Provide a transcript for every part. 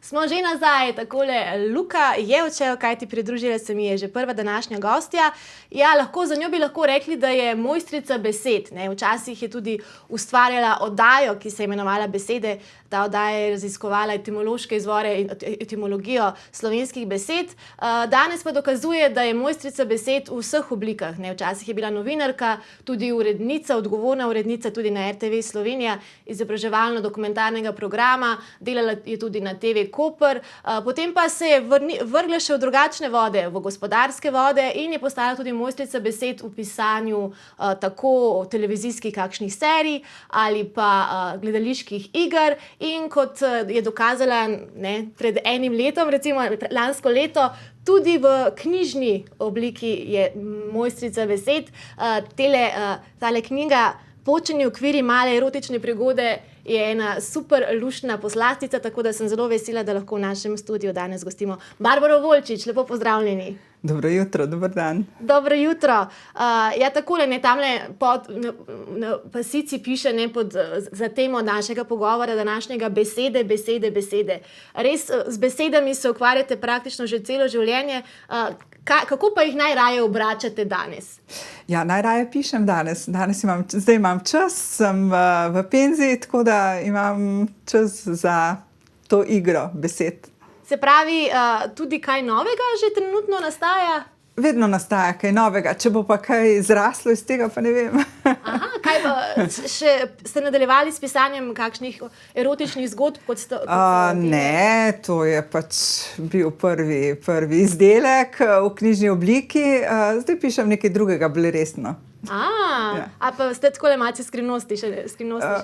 Smo že nazaj, takole Luka je odšel, kajti pridružila se mi je že prva današnja gostja. Ja, za njo bi lahko rekli, da je mojstrica besed. Ne? Včasih je tudi ustvarjala oddajo, ki se je imenovala Besede. Ta oddaja je raziskovala etimološke izvore in etimologijo slovenskih besed. Danes pa dokazuje, da je mojstrica besed v vseh oblikah. Ne? Včasih je bila novinarka, tudi urednica, odgovorna urednica tudi na RTV Slovenija, izobraževalno-dokumentarnega programa, delala je tudi na TV Koper, potem pa se je vrgla še v drugačne vode, v gospodarske vode in je postala tudi mojstrica besed v pisanju tako televizijskih kakšnih serij ali pa gledaliških iger. In kot je dokazala pred enim letom, recimo lansko leto, tudi v knjižni obliki je mojstrica besed. Tale knjiga Počeni okviri male erotične prigode je ena super luštna poslastica, tako da sem zelo vesela, da lahko v našem studiu danes gostimo Barbaro Volčič. Lepo pozdravljeni. Dobro jutro, dober dan. Dobro jutro. Ja, takole, tamle na pasici piše za temo našega pogovora današnjega besede, besede, besede. Res, z besedami se ukvarjate praktično že celo življenje. Kako pa jih najraje obračate danes? Ja, najraje pišem danes. Zdaj imam čas, sem v penziji, tako da imam čas za to igro besed. Se pravi, tudi kaj novega že trenutno nastaja? Vedno nastaja kaj novega, če bo pa kaj zraslo iz tega, pa ne vem. Aha, kaj pa, ste nadaljevali s pisanjem kakšnih erotičnih zgodb? Ne, to je pač bil prvi izdelek v knjižni obliki, zdaj pišem nekaj drugega, bolj resno. A pa ste takole malce skrivnosti še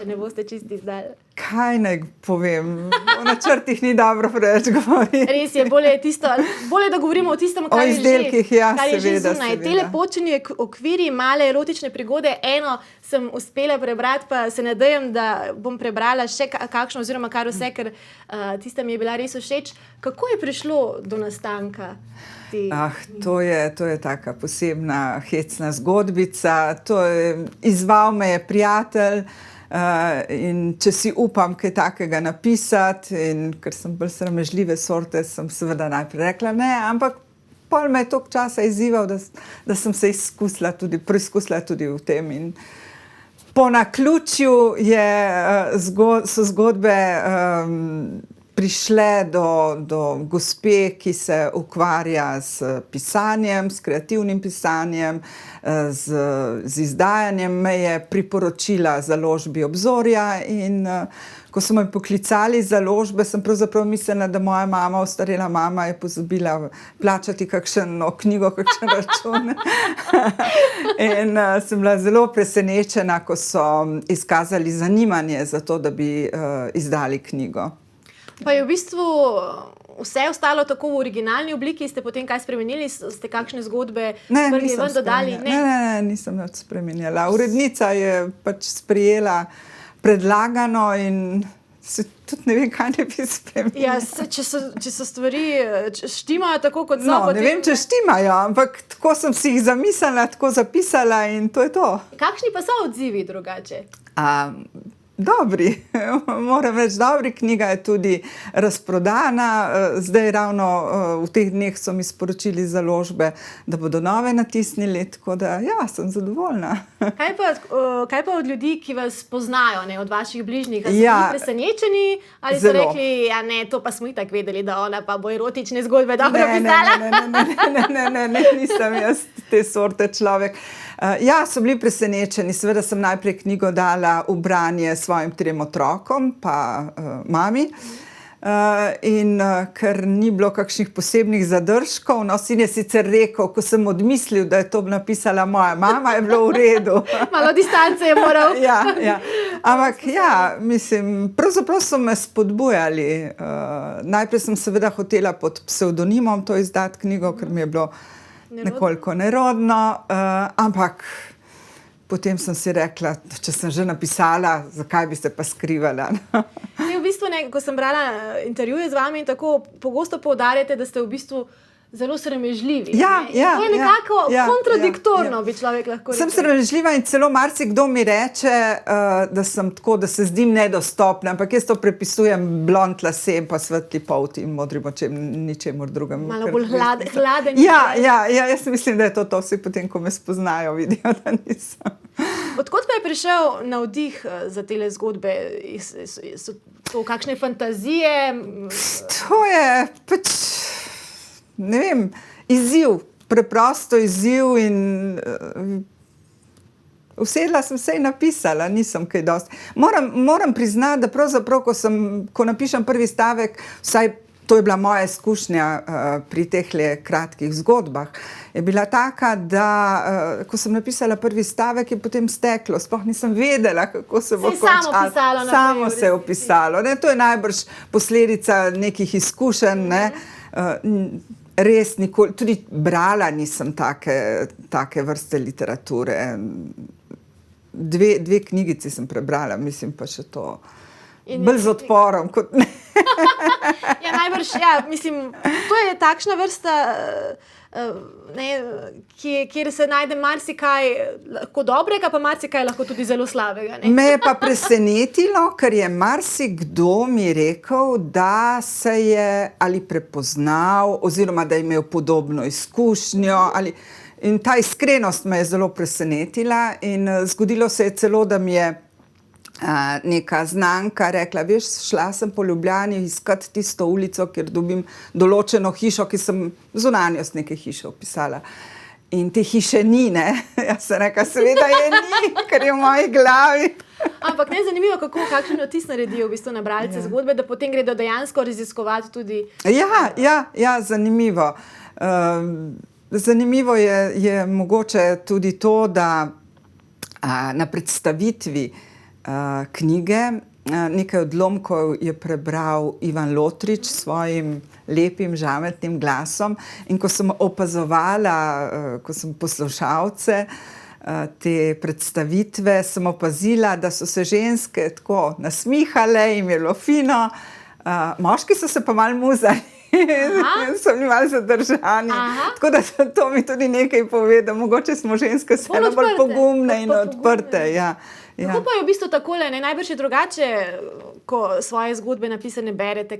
ne boste čisti zdaj? Kaj naj povem? O načrtih ni dobro preveč govoriti. Res je, bolje da govorimo o tistem, kar je izdelkih, že zunaj. Tele počeni okviri male erotične prigode, eno sem uspela prebrati, pa se nadejam, da bom prebrala še kakšno oziroma kar vse, ker tista mi je bila res všeč. Kako je prišlo do nastanka? To je taka posebna hecna zgodbica. Izval me je prijatelj in če si upam kaj takega napisati, in ker sem bolj sramežljive sorte, sem seveda najprej rekla ne, ampak pol me je toliko časa izzival, da sem se preizkusila tudi v tem. In po naključju so zgodbe prišle do gospe, ki se ukvarja s pisanjem, s kreativnim pisanjem, z izdajanjem. Me je priporočila založbi Obzorja in ko so me poklicali z založbe, sem pravzaprav mislila, da moja mama, ostarela mama, je pozabila plačati kakšno knjigo, kakšen račun. In sem bila zelo presenečena, ko so izkazali zanimanje za to, da bi izdali knjigo. Pa je v bistvu vse ostalo tako v originalni obliki, ste potem kaj spremenili, ste kakšne zgodbe prvi ven dodali? Ne, nisem nič spremenila. Urednica je pač sprejela predlagano in se tudi ne vem, kaj ne bi spremenila. Ja, če so stvari štimajo tako, kot so. Ne vem, če štimajo, ampak tako sem si jih zamislila, tako zapisala in to je to. Kakšni pa so odzivi drugače? Dobri, moram reči, dobri. Knjiga je tudi razprodana. Zdaj ravno v teh dneh so mi sporočili založbe, da bodo nove natisnili, tako da ja, sem zadovoljna. Kaj pa od ljudi, ki vas poznajo, od vaših bližnjih? So bili presenečeni ali so rekli, ja ne, to pa smo itak vedeli, da ona pa bo erotične zgodbe dobro pisala? Ne, nisem jaz te sorte človek. Ja, so bili presenečeni. Seveda sem najprej knjigo dala v branje svojim 3 otrokom, pa mami. In ker ni bilo kakšnih posebnih zadržkov, sin je sicer rekel, ko sem odmislil, da je to napisala moja mama, je bilo v redu. Malo distance je moral. Ja. Ampak ja, mislim, pravzaprav so me spodbujali. Najprej sem seveda hotela pod psevdonimom to izdati knjigo, ker mi je bilo nekoliko nerodno, ampak potem sem si rekla, če sem že napisala, zakaj bi se pa skrivala. V bistvu, ko sem brala intervjuje z vami in tako pogosto poudarjate, da ste v bistvu zelo sramežljivi. Ja, ne? To je nekako kontradiktorno, ja. bi človek lahko rekel. Sem sramežljiva in celo marsikdo mi reče, da sem tako, da se zdim nedostopna, ampak jaz to prepisujem blond lasem, pa svetli polti in modrim očem, ničemur drugem. Malo bolj hladen. Ja, jaz mislim, da je to vsi potem, ko me spoznajo, vidijo, da nisem. Odkot pa je prišel navdih za tele zgodbe? So to kakšne fantazije? To je pač, ne vem, izziv, preprosto izziv in usedla sem se in napisala, nisem kaj dosti. Moram priznati, da pravzaprav, ko napišem prvi stavek, vsaj to je bila moja izkušnja pri tehle kratkih zgodbah, je bila taka, da ko sem napisala prvi stavek, je potem steklo. Sploh nisem vedela, kako se bo končalo. Samo se je opisalo. Ne? To je najbrž posledica nekih izkušenj. Ne? Res nikoli, tudi brala nisem take vrste literature. Dve knjigici sem prebrala, mislim pa še to bolj z odporom kot ne. Ja, najbrž, mislim, to je takšna vrsta, kjer se najde marsikaj lahko dobrega, pa marsikaj lahko tudi zelo slabega. Ne? Me je pa presenetilo, ker je marsikdo mi rekel, da se je ali prepoznal, oziroma da je imel podobno izkušnjo, in ta iskrenost me je zelo presenetila in zgodilo se je celo, da mi je neka znanka rekla, veš, šla sem po Ljubljani iskati tisto ulico, kjer dobim določeno hišo, ki sem zunanjost neke hiše opisala. In te hiše ni, ne? Jaz sem rekla, seveda je ni, ker je v moji glavi. Ampak ne, zanimivo, kakšen vtis naredijo v bistvu na bralce zgodbe, da potem gredo dejansko raziskovati tudi. Ja, zanimivo. Zanimivo je mogoče tudi to, da na predstavitvi knjige nekaj odlomkov je prebral Ivan Lotrič s svojim lepim, žametnim glasom in ko sem opazovala, ko sem poslušalce te predstavitve, sem opazila, da so se ženske tako nasmihale, jim je bilo fino, moški so se pa malo muzali. So bili malo zadržani. Tako da to mi tudi nekaj pove, da mogoče smo ženske vseeno bolj pogumne in odprte. Kako pa je v bistvu takole, najbrž je drugače, ko svoje zgodbe napisane berete,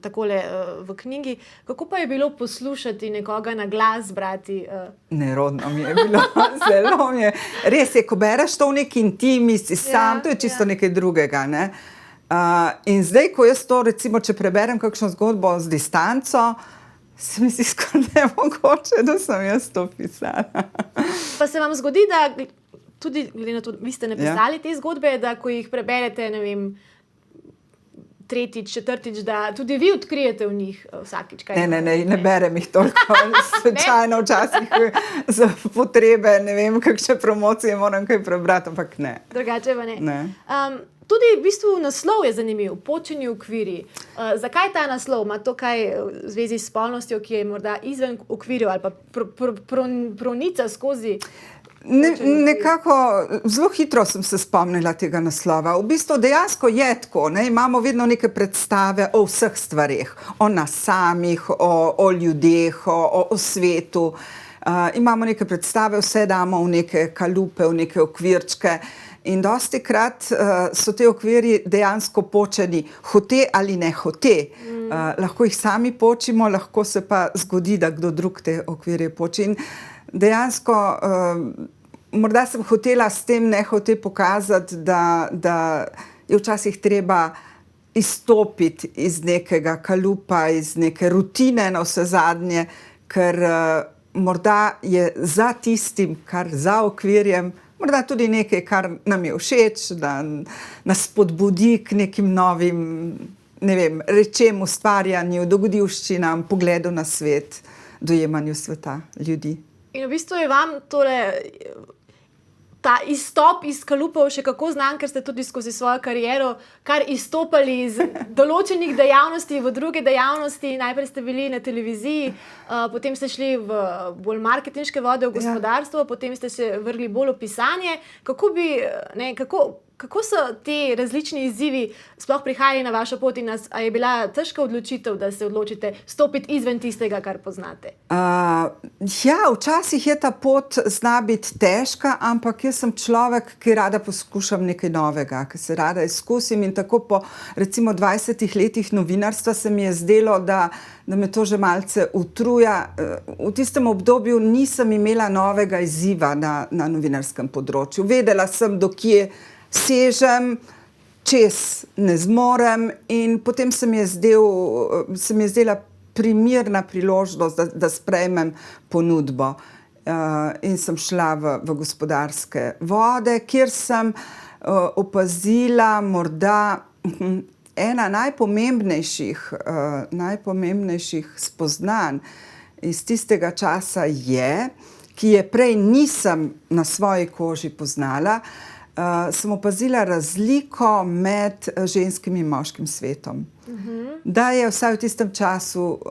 takole v knjigi, kako pa je bilo poslušati nekoga na glas brati? Nerodno mi je bilo, zelo mi je. Res je, ko bereš to v neki intimi, si sam, to je čisto nekaj drugega, ne? In zdaj, ko jaz to, recimo, če preberem kakšno zgodbo z distanco, se mi zdi skoraj nemogoče, da sem jaz to pisala. Pa se vam zgodi, da tudi, glede na to, vi ste napisali te zgodbe, da ko jih preberete, ne vem, tretjič, četrtič, da tudi vi odkrijete v njih vsakič kaj? Ne berem jih toliko, slučajno včasih za potrebe, ne vem, kakšne promocije moram kaj prebrati, ampak ne. Drugače pa ne. Tudi v bistvu naslov je zanimiv, Počeni okviri. Zakaj ta naslov? Ima to kaj v zvezi s spolnostjo, ki je morda izven okvirjev ali pa pronica skozi? Nekako zelo hitro sem se spomnila tega naslova. V bistvu dejansko je tako, ne? Imamo vedno neke predstave o vseh stvareh, o nas samih, o ljudeh, o svetu. Imamo neke predstave, vse damo v neke kalupe, v neke okvirčke. In dostikrat so te okvirji dejansko počeni hote ali ne hote. Lahko jih sami počimo, lahko se pa zgodi, da kdo drug te okvirje poči. In dejansko, morda sem hotela s tem nehote pokazati, da je včasih treba izstopiti iz nekega kalupa, iz neke rutine na vse zadnje, ker morda je za tistim, kar za okvirjem, morda tudi nekaj, kar nam je všeč, da nas spodbudi k nekim novim, ne vem, rečem, ustvarjanju, dogodivščinam, pogledu na svet, dojemanju sveta, ljudi. In v bistvu je vam tole ta izstop iz kalupov še kako znan, ker ste tudi skozi svojo kariero kar izstopali iz določenih dejavnosti v druge dejavnosti. Najprej ste bili na televiziji, potem ste šli v bolj marketinške vode, v gospodarstvo, potem ste se vrgli bolj v pisanje. Kako Kako so ti različni izzivi sploh prihajali na vašo pot in a je bila težka odločitev, da se odločite stopiti izven tistega, kar poznate? Ja, včasih je ta pot zna biti težka, ampak jaz sem človek, ki rada poskušam nekaj novega, ki se rada izkusim in tako po recimo 20 letih novinarstva se mi je zdelo, da me to že malce utruja. V tistem obdobju nisem imela novega izziva na novinarskem področju. Vedela sem, do kje sežem, čez ne zmorem in potem se mi je zdela primerna priložnost, da sprejmem ponudbo. In sem šla v gospodarske vode, kjer sem opazila morda ena najpomembnejših spoznanj iz tistega časa ki je prej nisem na svoji koži poznala, sem opazila razliko med ženskim in moškim svetom. Da je vsaj v tistem času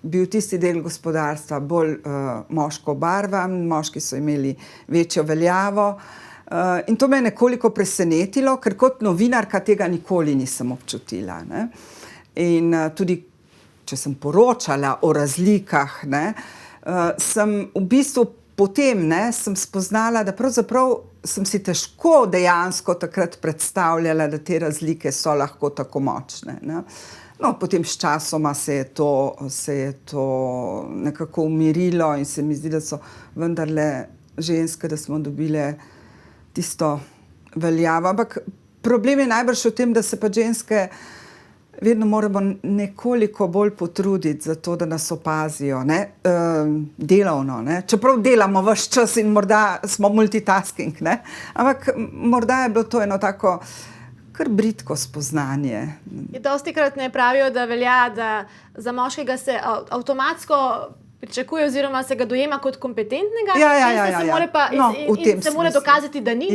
bil tisti del gospodarstva bolj moško obarvan, moški so imeli večjo veljavo. In to me je nekoliko presenetilo, ker kot novinarka tega nikoli nisem občutila. Ne? In tudi, če sem poročala o razlikah, sem v bistvu potem sem spoznala, da pravzaprav sem si težko dejansko takrat predstavljala, da te razlike so lahko tako močne. Ne? No, potem s časoma se je to nekako umirilo in se mi zdi, da so vendarle ženske, da smo dobile tisto veljavo. Ampak problem je najbrž v tem, da se pa ženske vedno moramo nekoliko bolj potruditi za to, da nas opazijo, delovno. Čeprav delamo ves čas in morda smo multitasking, ampak morda je bilo to eno tako kar bridko spoznanje. Dostikrat ne pravijo, da velja, da za moškega se avtomatsko pričakuje oziroma se ga dojema kot kompetentnega, se mora dokazati, da ni.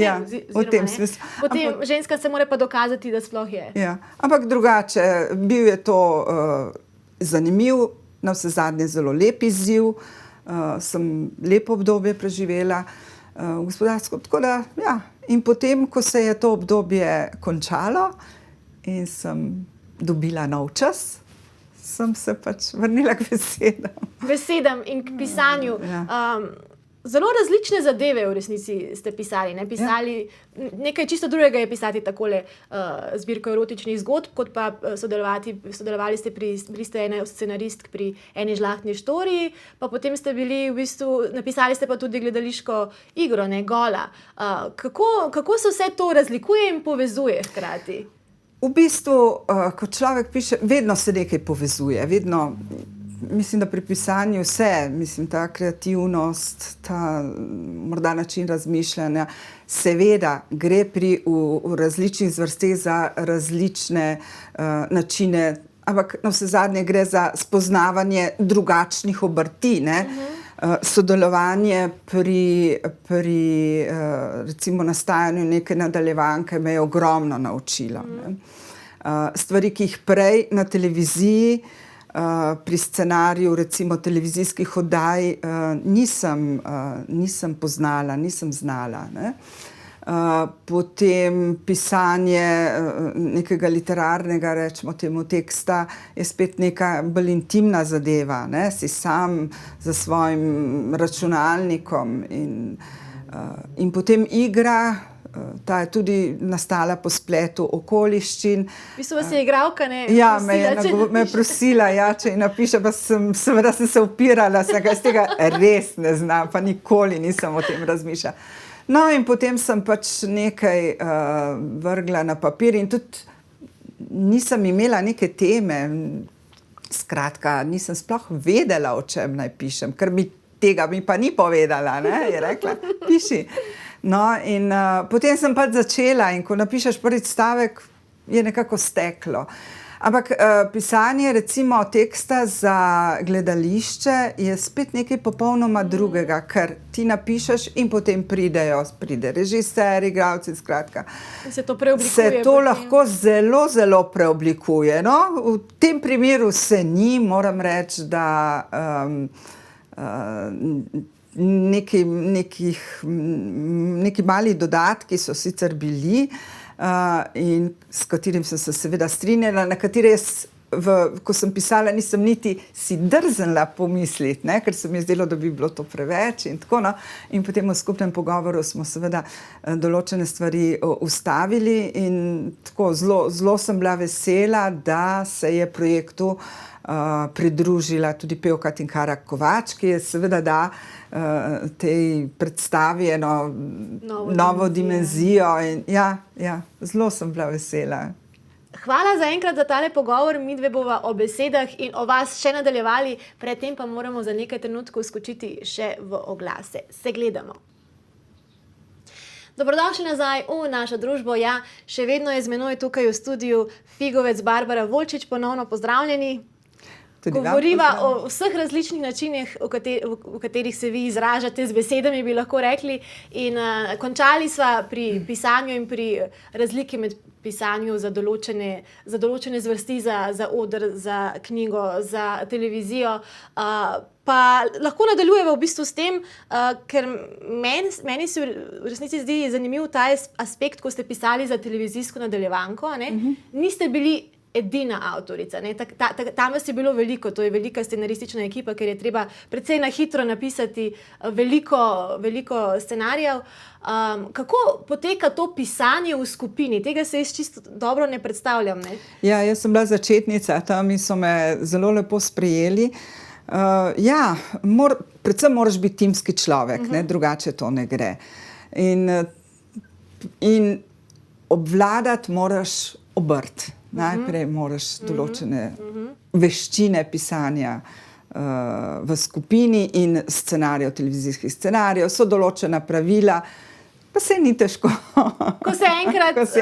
Potem ženska se mora pa dokazati, da sploh je. Ja. Ampak drugače, bil je to zanimiv, navsezadnje zelo lep izziv, sem lepo obdobje preživela gospodarsko, tako da, ja. In potem, ko se je to obdobje končalo in sem dobila nov čas, sem se pač vrnila k besedam in k pisanju. Zelo različne zadeve v resnici ste pisali. Nekaj čisto drugega je pisati takole zbirko erotičnih zgodb, kot pa sodelovali ste bili ste ena scenaristk pri eni žlahtni štoriji, pa potem ste bili napisali ste pa tudi gledališko igro, Gola. Kako se vse to razlikuje in povezuje hkrati? V bistvu, ko človek piše, vedno se nekaj povezuje, vedno, mislim, da pri pisanju ta kreativnost, ta morda način razmišljanja, seveda gre v različnih zvrsteh za različne načine, ampak navsezadnje gre za spoznavanje drugačnih obrti, sodelovanje pri recimo nastajanju neke nadaljevanke me je ogromno naučilo. Stvari, ki jih prej na televiziji, pri scenariju recimo televizijskih oddaj nisem poznala, nisem znala. Potem pisanje nekega literarnega, rečemo temu, teksta je spet neka bolj intimna zadeva, si sam za svojim računalnikom in potem igra, ta je tudi nastala po spletu okoliščin. V bistvu vas je igralka, Ja, me je prosila, če ji napiše, pa seveda sem se upirala, sem iz tega res ne znam, pa nikoli nisem o tem razmišljala. No, in potem sem pač nekaj vrgla na papir in tudi nisem imela neke teme. Skratka, nisem sploh vedela, o čem naj pišem, ker tega mi pa ni povedala, je rekla, piši. No, in potem sem pač začela in ko napišeš prvi stavek, je nekako steklo. Ampak pisanje recimo teksta za gledališče je spet nekaj popolnoma drugega, ker ti napišeš in potem pride režiser, igralci, skratka. Se to preoblikuje. Se to lahko zelo, zelo preoblikuje. No? V tem primeru se ni, moram reči, da neki mali dodatki so sicer bili, in s katerim sem se seveda strinjala, na katere ko sem pisala, nisem niti si drznila pomisliti, ne, ker se mi je zdelo, da bi bilo to preveč in tako, no. In potem v skupnem pogovoru smo seveda določene stvari ustavili in tako zelo sem bila vesela, da se je projektu pridružila tudi pevka Tinkara Kovač, ki je seveda tej predstavi eno novo dimenzijo in zelo sem bila vesela. Hvala za enkrat za tale pogovor, midve bova o besedah in o vas še nadaljevali, predtem pa moramo za nekaj trenutkov skočiti še v oglase. Se gledamo. Dobrodošli nazaj v našo družbo. Ja, še vedno je z menoj tukaj v studiu Figovec Barbara Volčič, ponovno pozdravljeni. Govoriva o vseh različnih načinih, v katerih se vi izražate z besedami, bi lahko rekli. In končali sva pri pisanju in pri razliki med pisanju za določene zvrsti, za oder, za knjigo, za televizijo. Pa lahko nadaljujeva v bistvu s tem, ker meni se v resnici zdi zanimiv ta aspekt, ko ste pisali za televizijsko nadaljevanko, ne? Niste bili edina avtorica. Tam vas je bilo veliko, to je velika scenaristična ekipa, ker je treba precej na hitro napisati veliko scenarijev. Kako poteka to pisanje v skupini? Tega se jaz čisto dobro ne predstavljam. Ne? Ja, jaz sem bila začetnica, tam so me zelo lepo sprejeli. Predvsem moraš biti timski človek, ne? Drugače to ne gre. In obvladati moraš obrt. Najprej moraš določene veščine pisanja v skupini in scenarijev, televizijskih scenarijev, so določena pravila, pa se ni težko. Ko se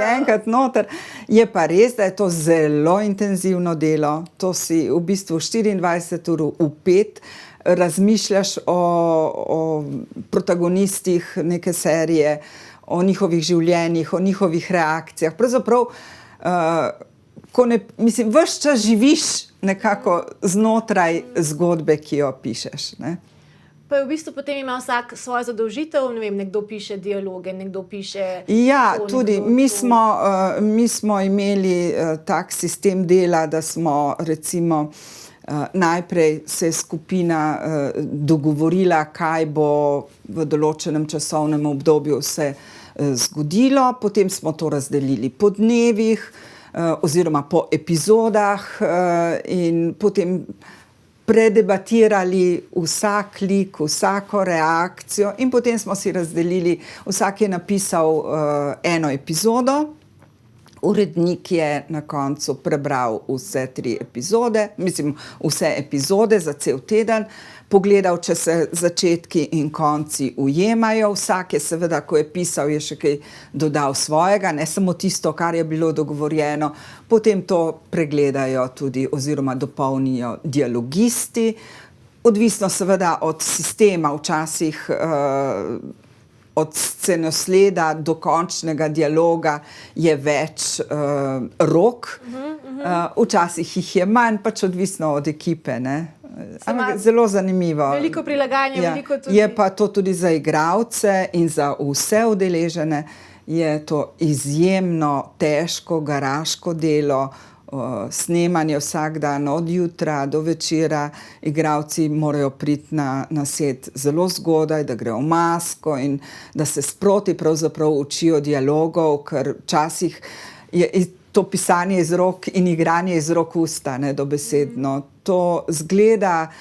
enkrat noter. Je pa res, da je to zelo intenzivno delo. To si v bistvu 24 ur v 5 razmišljaš o protagonistih neke serije, o njihovih življenjih, o njihovih reakcijah. Pravzaprav ves čas živiš nekako znotraj zgodbe, ki jo pišeš. Ne? Pa v bistvu potem ima vsak svojo zadolžitev, ne vem, nekdo piše dialoge, nekdo piše... Ja, tudi. Mi smo imeli tak sistem dela, da smo recimo najprej se je skupina dogovorila, kaj bo v določenem časovnem obdobju se zgodilo, potem smo to razdelili po dnevih, oziroma po epizodah in potem predebatirali vsak lik, vsako reakcijo in potem smo si razdelili, vsak je napisal eno epizodo, urednik je na koncu prebral vse 3 epizode, vse epizode za cel teden, pogledal, če se začetki in konci ujemajo. Vsak je seveda, ko je pisal, je še kaj dodal svojega, ne samo tisto, kar je bilo dogovorjeno. Potem to pregledajo tudi oziroma dopolnijo dialogisti. Odvisno seveda od sistema, včasih od scenosleda do končnega dialoga je več rok. Včasih jih je manj, pač odvisno od ekipe, ne. Zelo zanimivo. Veliko prilagajanja, veliko tudi. Je pa to tudi za igralce in za vse udeležene je to izjemno težko garaško delo, snemanje vsak dan od jutra do večera. Igralci morajo priti na set zelo zgodaj, da grejo v masko in da se sproti pravzaprav učijo dialogov, ker včasih je to pisanje iz rok in igranje iz rok usta, ne, dobesedno. To zgleda,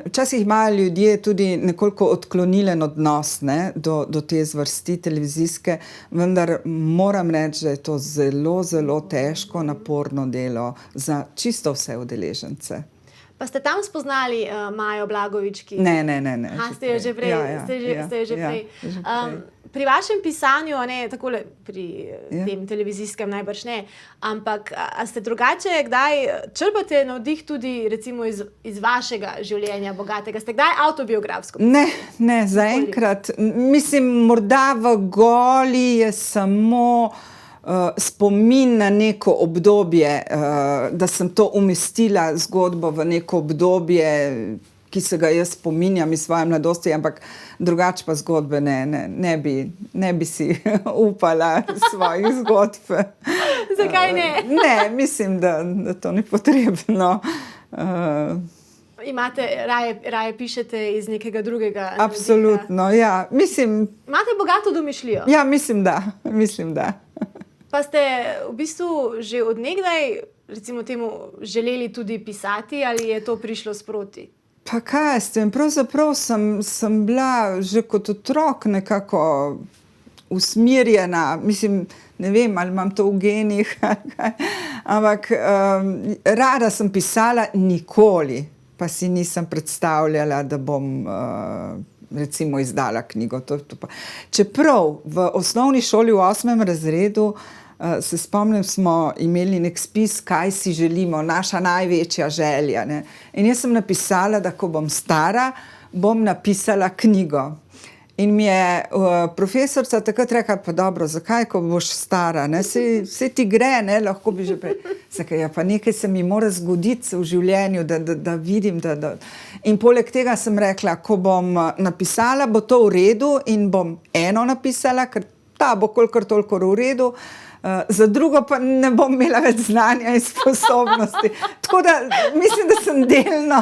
včasih imajo ljudje tudi nekoliko odklonilen odnos, ne, do te zvrsti televizijske, vendar moram reči, da je to zelo, zelo težko, naporno delo za čisto vse udeležence. Pa ste tam spoznali Majo Blagovič? Ne. Ste jo že prej. Pri vašem pisanju, ne takole pri tem televizijskem najbrž ne, ampak a ste drugače kdaj črpate navdih tudi recimo iz vašega življenja bogatega? Ste kdaj avtobiografsko? Ne, zaenkrat. Morda v Goli je samo spomin na neko obdobje, da sem to umestila zgodbo v neko obdobje, ki se ga jaz spominjam iz svoje mladosti, ampak drugače pa zgodbe ne bi si upala svojih zgodb. Zakaj ne? Ne, mislim, da to ni potrebno. Imate, raje pišete iz nekega drugega? Absolutno, ja. Imate bogato domišljijo? Ja, mislim, da. Pa ste v bistvu že od nekdaj, recimo temu, želeli tudi pisati ali je to prišlo sproti? Pa kaj s tem? Pravzaprav sem bila že kot otrok nekako usmerjena, mislim, ne vem, ali imam to v genih, ampak rada sem pisala, nikoli pa si nisem predstavljala, da bom recimo izdala knjigo. Čeprav v osnovni šoli v 8. razredu se spomnim, smo imeli nek spis, kaj si želimo, naša največja želja. Ne? In jaz sem napisala, da ko bom stara, bom napisala knjigo. In mi je profesorica takrat rekla, pa dobro, zakaj, ko boš stara, ne? Vse ti gre, ne? Lahko bi že prej. Zakaj, ja, pa nekaj se mi mora zgoditi v življenju, da vidim, In poleg tega sem rekla, ko bom napisala, bo to v redu in bom eno napisala, ker ta bo kolikor toliko v redu, za drugo pa ne bom imela več znanja in sposobnosti. Tako da mislim, da sem delno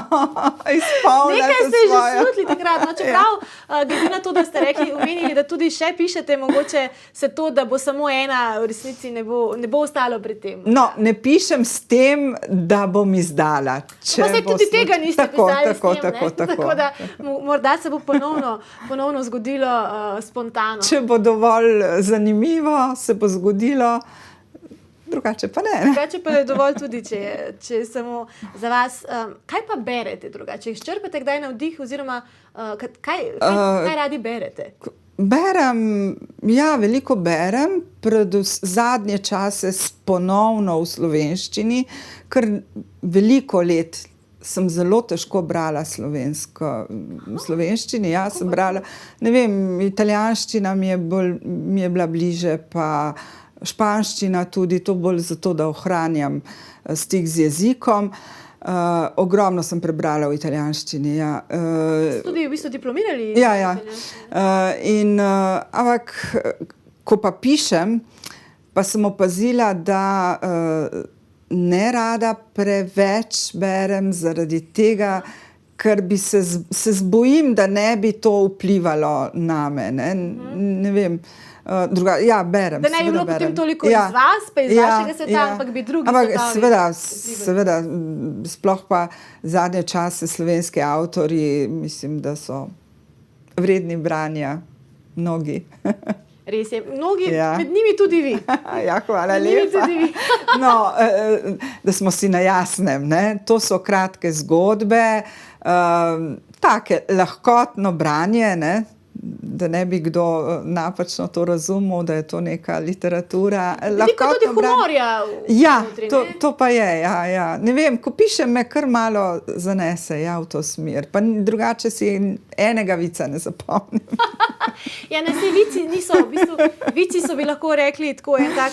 izpolnila nekaj ste že slutili takrat, no, čeprav glede na to, da ste omenili, da tudi še pišete, mogoče se to, da bo samo ena, v resnici ne bo ostalo pri tem. No, ne pišem s tem, da bom izdala. Pa se tudi tega niste pisali s tem, Tako. Tako da morda se bo ponovno zgodilo spontano. Če bo dovolj zanimivo, se bo zgodilo. Drugače pa ne. Drugače pa je dovolj tudi, če je samo za vas. Kaj pa berete drugače? Izčrpate kdaj navdih oziroma kaj radi berete? Berem, ja, veliko berem, zadnje čase ponovno v slovenščini, ker veliko let sem zelo težko brala v slovenščini. Ja, sem brala, ne vem, italijanščina mi je bila bliže, pa španščina tudi, to bolj zato, da ohranjam stik z jezikom. Ogromno sem prebrala v italijanščini. Ja. Tudi v bistvu diplomirali? Ja. Ampak, ko pa pišem, pa sem opazila, da ne rada preveč berem zaradi tega, ker se zbojim, da ne bi to vplivalo name. Ne vem. Berem. Da ne bi bilo potem toliko iz vas, pa iz vašega sveta, ampak bi drugi seveda, sploh pa zadnje čase slovenski avtorji, mislim, da so vredni branja, mnogi. Res je, mnogi, med njimi tudi vi. Ja, hvala lepa. No, da smo si na jasnem, ne? To so kratke zgodbe, take lahkotno branje, ne? Da ne bi kdo napačno to razumel, da je to neka literatura. Veliko tudi humorja. Ja, to pa je, ja. Ne vem, ko pišem, me kar malo zanese, ja, v to smer. Pa drugače si enega vica ne zapomnim. Ja, ne, se vici niso, v bistvu, vici so bi lahko rekli tako en tak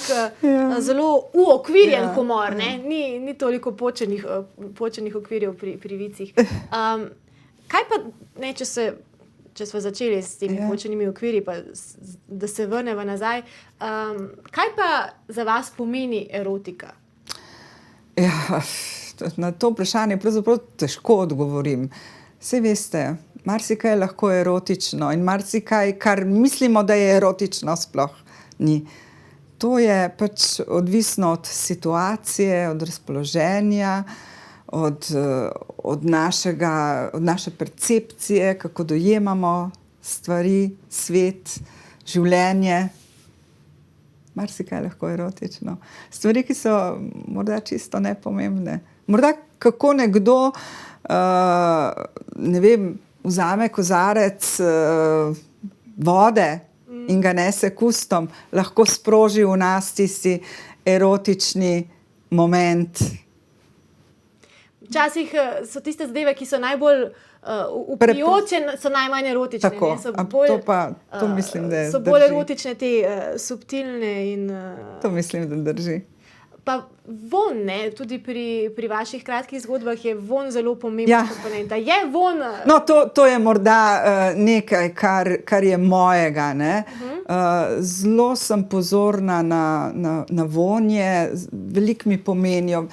zelo uokvirjen humor, ne? Ni toliko počenih okvirjev pri vicih. Kaj pa, ne, če smo začeli s temi počenimi okvirji, pa da se vrnemo nazaj, kaj pa za vas pomeni erotika? Ja, na to vprašanje pravzaprav težko odgovorim. Saj veste, marsikaj je lahko erotično in marsikaj, kar mislimo, da je erotično, sploh ni. To je pač odvisno od situacije, od razpoloženja, od naše percepcije, kako dojemamo stvari, svet, življenje. Marsikaj je lahko erotično. Stvari, ki so morda čisto nepomembne. Morda kako nekdo, ne vem, vzame kozarec vode in ga nese k ustom, lahko sproži v nas tisti erotični moment. Včasih so tiste zadeve, ki so najbolj vpijoče, so najmanj erotične. Tako, to mislim, da so bolj erotične te subtilne in... To mislim, da drži. Pa von, ne, tudi pri vaših kratkih zgodbah je von zelo pomembna komponenta. Je von... No, to je morda nekaj, kar je mojega, ne. Zelo sem pozorna na vonje, veliko mi pomenijo,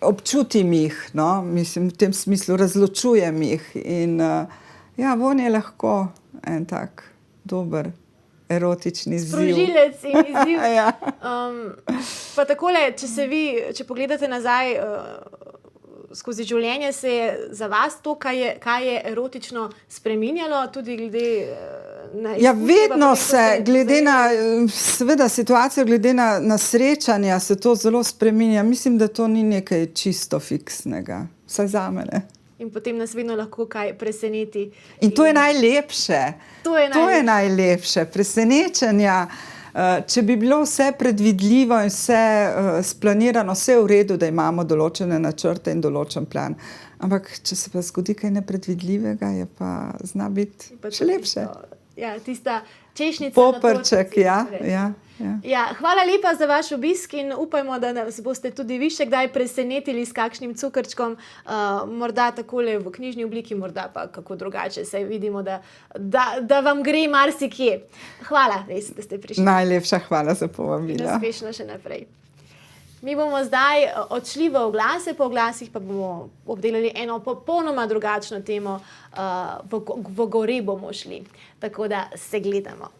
občutim jih, no, mislim, v tem smislu razločujem jih in ja, von je lahko en tak dober erotični izziv. Sprožilec in izziv. Ja. Pa takole, če pogledate nazaj skozi življenje, se je za vas to, kaj je erotično spreminjalo, tudi glede na izkušnje? Ja, vedno se, glede na, seveda situacijo, glede na srečanja se to zelo spreminja. Mislim, da to ni nekaj čisto fiksnega. Vsaj za mene. In potem nas vedno lahko kaj preseneti. In to je najlepše. To je najlepše. Presenečenja. Če bi bilo vse predvidljivo in vse splanirano, vse v redu, da imamo določene načrte in določen plan. Ampak, če se pa zgodi kaj nepredvidljivega, je pa zna biti še lepše. Ja, tista češnjica. Poprček, ja. Ja, hvala lepa za vaš obisk in upajmo, da nas boste tudi vi še kdaj presenetili s kakšnim cukrčkom, morda takole v knjižni obliki, morda pa kako drugače, saj vidimo, da vam gre marsikje. Hvala, res, da ste prišli. Najlepša hvala za povabilo. In uspešno še naprej. Mi bomo zdaj odšli v oglase, po oglasih pa bomo obdelali eno popolnoma drugačno temo, v gore bomo šli, tako da se gledamo.